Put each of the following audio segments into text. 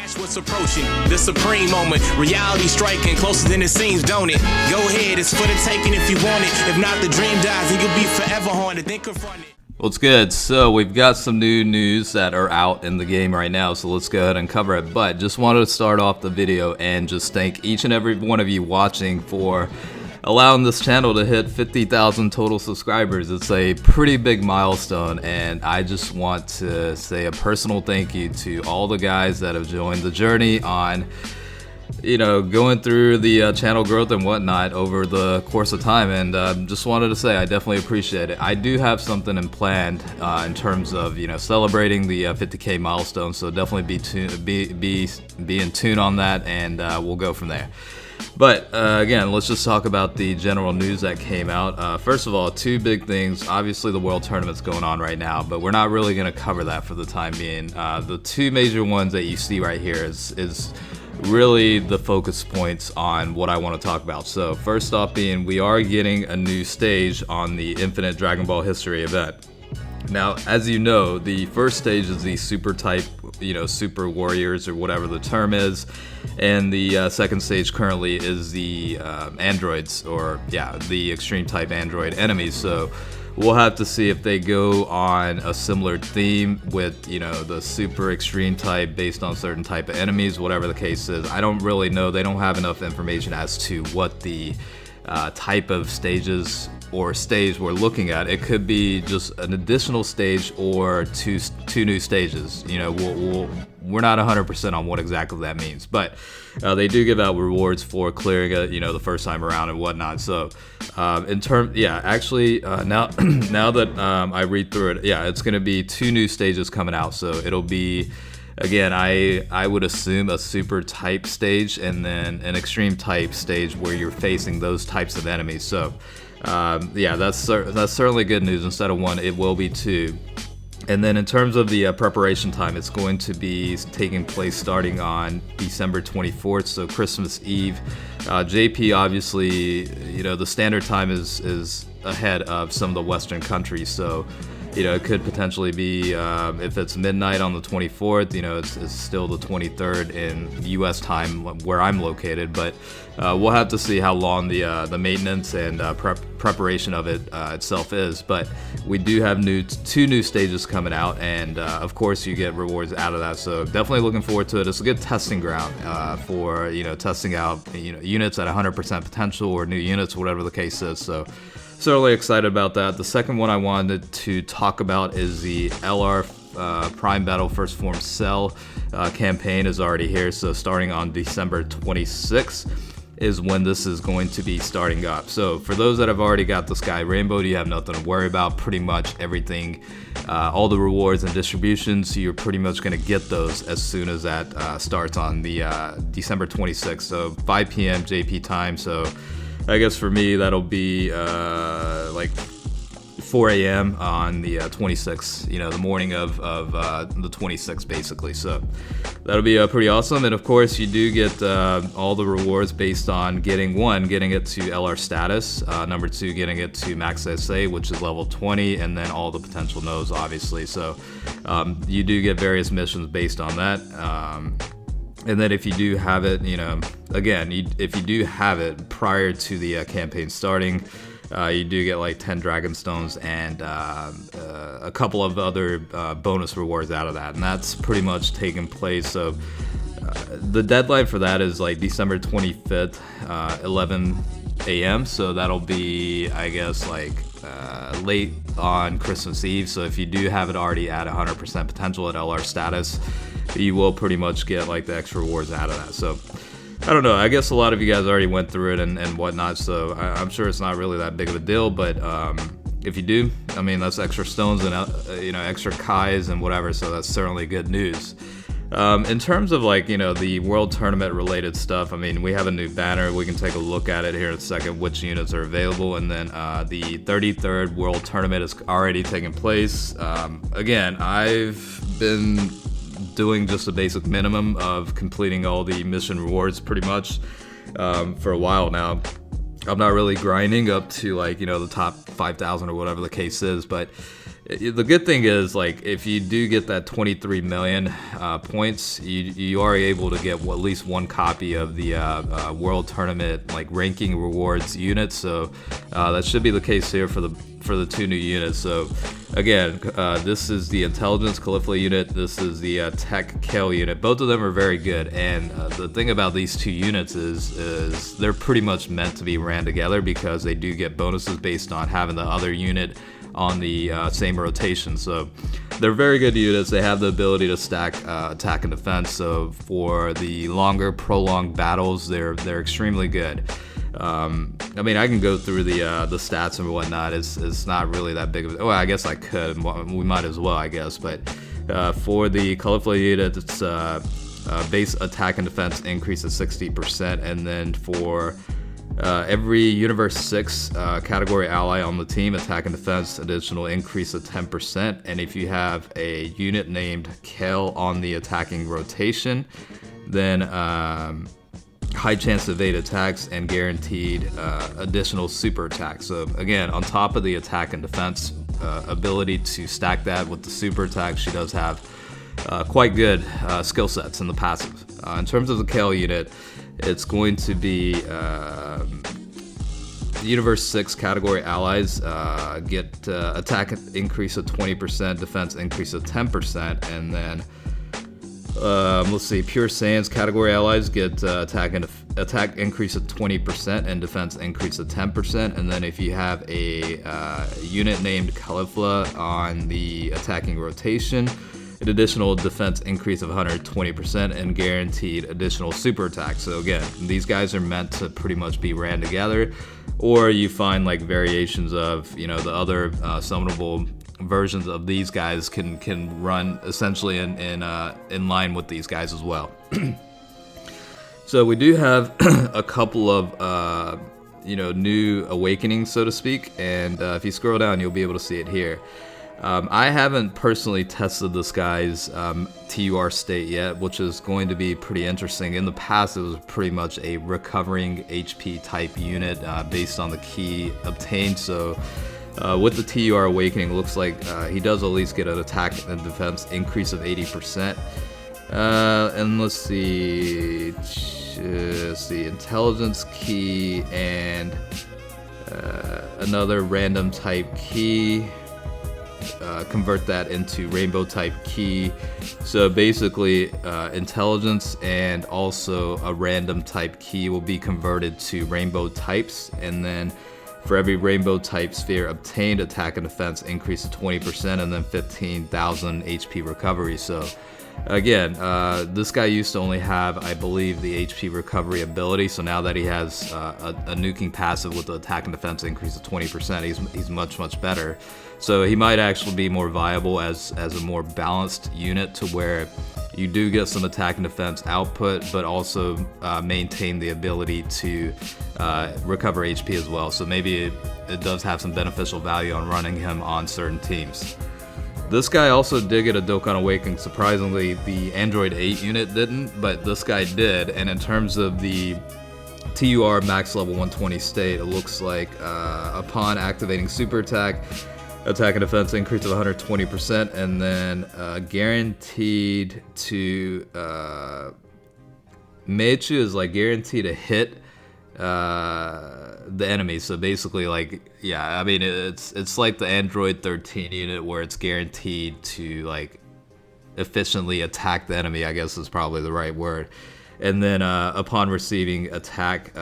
Watch what's approaching, the supreme moment. Reality striking closer than it seems, don't it? Go ahead, it's for the taking if you want it. If not, the dream dies and you'll be forever haunted. Then confront it. What's good? So we've got some new news that are out in the game right now, so let's go ahead and cover it. But just wanted to start off the video and just thank each and every one of you watching for allowing this channel to hit 50,000 total subscribers. It's a pretty big milestone, and I just want to say a personal thank you to all the guys that have joined the journey on, you know, going through the channel growth and whatnot over the course of time. And just wanted to say I definitely appreciate it. I do have something in planned in terms of, you know, celebrating the 50K milestone, so definitely be in tune on that, and we'll go from there. But again, let's just talk about the general news that came out. First of all, two big things. Obviously, the World Tournament's going on right now, but we're not really going to cover that for the time being. The two major ones that you see right here is really the focus points on what I want to talk about. So first off being, we are getting a new stage on the Infinite Dragon Ball History event. Now, as you know, the first stage is the super type, you know, super warriors or whatever the term is, and the second stage currently is the androids, or yeah, the extreme type android enemies. So we'll have to see if they go on a similar theme with, you know, the super extreme type based on certain type of enemies, whatever the case is. I don't really know. They don't have enough information as to what the type of stages or stage we're looking at. It could be just an additional stage or two new stages. You know, we're not 100% on what exactly that means, but they do give out rewards for clearing it, you know, the first time around and whatnot. So in terms, yeah, actually now that I read through it, yeah, it's going to be two new stages coming out. So it'll be, again, I would assume a super type stage and then an extreme type stage where you're facing those types of enemies. So yeah, that's certainly good news. Instead of one, it will be two. And then in terms of the preparation time, it's going to be taking place starting on December 24th, so Christmas Eve. JP, obviously, you know, the standard time is ahead of some of the Western countries, so you know, it could potentially be, if it's midnight on the 24th, you know, it's still the 23rd in U.S. time where I'm located. But we'll have to see how long the maintenance and preparation of it itself is. But we do have two new stages coming out, and of course you get rewards out of that. So definitely looking forward to it. It's a good testing ground for, you know, testing out, you know, units at 100% potential or new units, whatever the case is. So certainly excited about that. The second one I wanted to talk about is the LR Prime Battle First Form Cell campaign is already here. So starting on December 26th is when this is going to be starting up. So for those that have already got the Sky Rainbow, you have nothing to worry about. Pretty much everything, all the rewards and distributions, you're pretty much going to get those as soon as that starts on the December 26th. So 5 p.m. JP time. So I guess for me, that'll be like 4 a.m. on the 26th, you know, the morning of the 26th, basically. So that'll be pretty awesome. And of course, you do get all the rewards based on getting it to LR status, number 2, getting it to Max SA, which is level 20, and then all the potential nodes, obviously. So you do get various missions based on that. And then if you do have it, you know, again, if you do have it prior to the campaign starting, you do get like 10 Dragon Stones and a couple of other bonus rewards out of that. And that's pretty much taking place. So the deadline for that is like December 25th, 11 a.m. So that'll be, I guess, like late on Christmas Eve. So if you do have it already at 100% potential at LR status, you will pretty much get like the extra rewards out of that. So I don't know, I guess a lot of you guys already went through it and whatnot, so I'm sure it's not really that big of a deal. But if you do, I mean, that's extra stones and you know, extra Kais and whatever, so that's certainly good news. In terms of like, you know, the World Tournament related stuff, I mean, we have a new banner. We can take a look at it here in a second, which units are available. And then the 33rd World Tournament is already taking place. Again, I've been doing just a basic minimum of completing all the mission rewards pretty much for a while now. I'm not really grinding up to, like, you know, the top 5,000 or whatever the case is, but The good thing is, like, if you do get that 23 million points, you are able to get at least one copy of the World Tournament like ranking rewards unit. So that should be the case here for the two new units. So again, this is the Intelligence Caulifla unit. This is the Tech Kale unit. Both of them are very good. And the thing about these two units is they're pretty much meant to be ran together because they do get bonuses based on having the other unit on the same rotation. So they're very good units. They have the ability to stack attack and defense. So for the longer prolonged battles, they're extremely good. I mean, I can go through the stats and whatnot. It's not really that big of a, well, I guess I could. We might as well, I guess. But for the Caulifla unit, it's base attack and defense increase of 60%, and then for every Universe 6 category ally on the team, attack and defense additional increase of 10%. And if you have a unit named Kale on the attacking rotation, then high chance to evade attacks and guaranteed additional super attacks. So again, on top of the attack and defense ability to stack that with the super attack, she does have quite good skill sets in the passive. In terms of the Kale unit, it's going to be Universe 6 category allies get attack increase of 20%, defense increase of 10%, and then let's see, Pure Saiyans category allies get attack increase of 20% and defense increase of 10%. And then if you have a unit named Caulifla on the attacking rotation, an additional defense increase of 120% and guaranteed additional super attack. So again, these guys are meant to pretty much be ran together, or you find like variations of, you know, the other summonable versions of these guys can run essentially in line with these guys as well. So we do have a couple of new awakenings, so to speak, and if you scroll down, you'll be able to see it here. I haven't personally tested this guy's TUR state yet, which is going to be pretty interesting. In the past, it was pretty much a recovering HP type unit based on the key obtained. So with the TUR awakening, it looks like he does at least get an attack and defense increase of 80%. And let's see, intelligence key and another random type key. Convert that into rainbow type key. So basically intelligence and also a random type key will be converted to rainbow types, and then for every rainbow type sphere obtained, attack and defense increase to 20%, and then 15,000 HP recovery. So again, this guy used to only have, I believe, the HP recovery ability. So now that he has a nuking passive with the attack and defense increase of 20%, he's much better. So he might actually be more viable as a more balanced unit, to where you do get some attack and defense output, but also maintain the ability to recover HP as well. So maybe it does have some beneficial value on running him on certain teams. This guy also did get a Dokkan Awakening. Surprisingly, the Android 8 unit didn't, but this guy did. And in terms of the TUR max level 120 state, it looks like upon activating super attack and defense increase of 120%, and then guaranteed to Meichu is like guaranteed to hit the enemy. So basically, like, yeah, I mean, it's like the Android 13 unit where it's guaranteed to like efficiently attack the enemy, I guess is probably the right word. And then upon receiving attack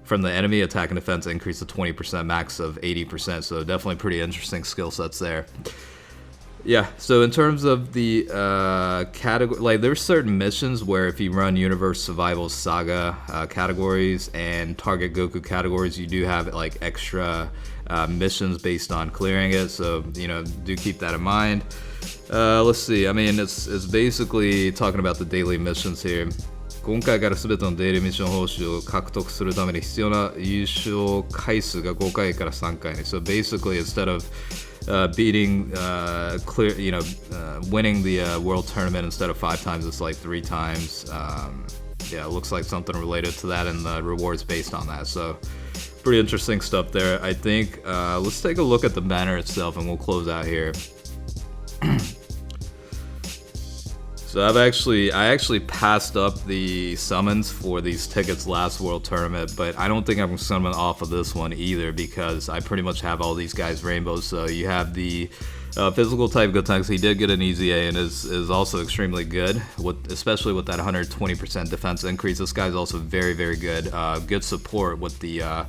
from the enemy, attack and defense increase to 20%, max of 80%. So definitely pretty interesting skill sets there. Yeah, so in terms of the category, like, there's certain missions where if you run Universe Survival Saga categories and Target Goku categories, you do have like extra missions based on clearing it. So, you know, do keep that in mind. Let's see, I mean, it's basically talking about the daily missions here. 今回から全てのデイリーミッション報酬を獲得するために必要な優勝回数が5回から3回に。So basically, instead of beating winning the world tournament instead of 5 times, it's like 3 times. Yeah, it looks like something related to that, and the rewards based on that. So pretty interesting stuff there. I think let's take a look at the banner itself, and we'll close out here. So I actually passed up the summons for these tickets last World Tournament, but I don't think I'm gonna summon off of this one either because I pretty much have all these guys rainbows. So you have the physical type Gotenks. He did get an easy A and is also extremely good, especially with that 120% defense increase. This guy's also very, very good. Good support with the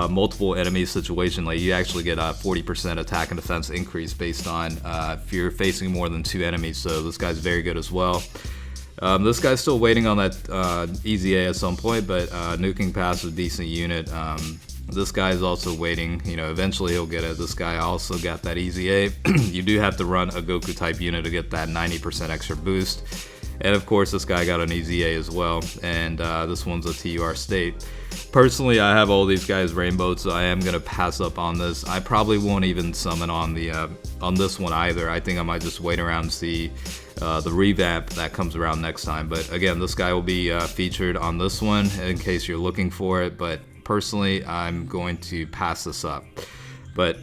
multiple enemy situation. Like you actually get a 40% attack and defense increase based on if you're facing more than 2 enemies. So this guy's very good as well. This guy's still waiting on that easy A at some point, but nuking pass is a decent unit. This guy is also waiting, you know, eventually he'll get it. This guy also got that easy A. You do have to run a Goku type unit to get that 90% extra boost. And of course this guy got an easy A as well, and this one's a TUR state. Personally, I have all these guys rainbowed, so I am gonna pass up on this. I probably won't even summon on the on this one either. I think I might just wait around and see the revamp that comes around next time. But again, this guy will be featured on this one in case you're looking for it. But personally, I'm going to pass this up. But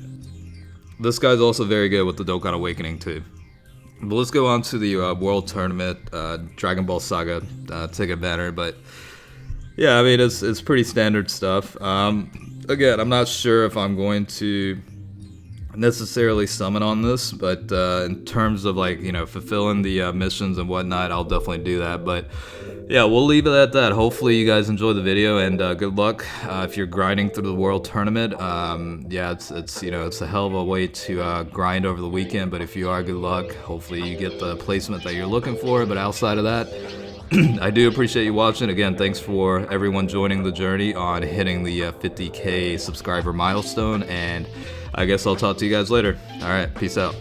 this guy's also very good with the Dokkan Awakening too. But let's go on to the World Tournament Dragon Ball Saga ticket banner. But yeah, I mean it's pretty standard stuff. Again, I'm not sure if I'm going to necessarily summon on this, but in terms of like, you know, fulfilling the missions and whatnot, I'll definitely do that. But yeah, we'll leave it at that. Hopefully you guys enjoy the video, and good luck if you're grinding through the World Tournament. Yeah, it's you know, it's a hell of a way to grind over the weekend, but if you are, good luck. Hopefully you get the placement that you're looking for. But outside of that, I do appreciate you watching. Again, thanks for everyone joining the journey on hitting the 50K subscriber milestone, and I guess I'll talk to you guys later. All right, peace out.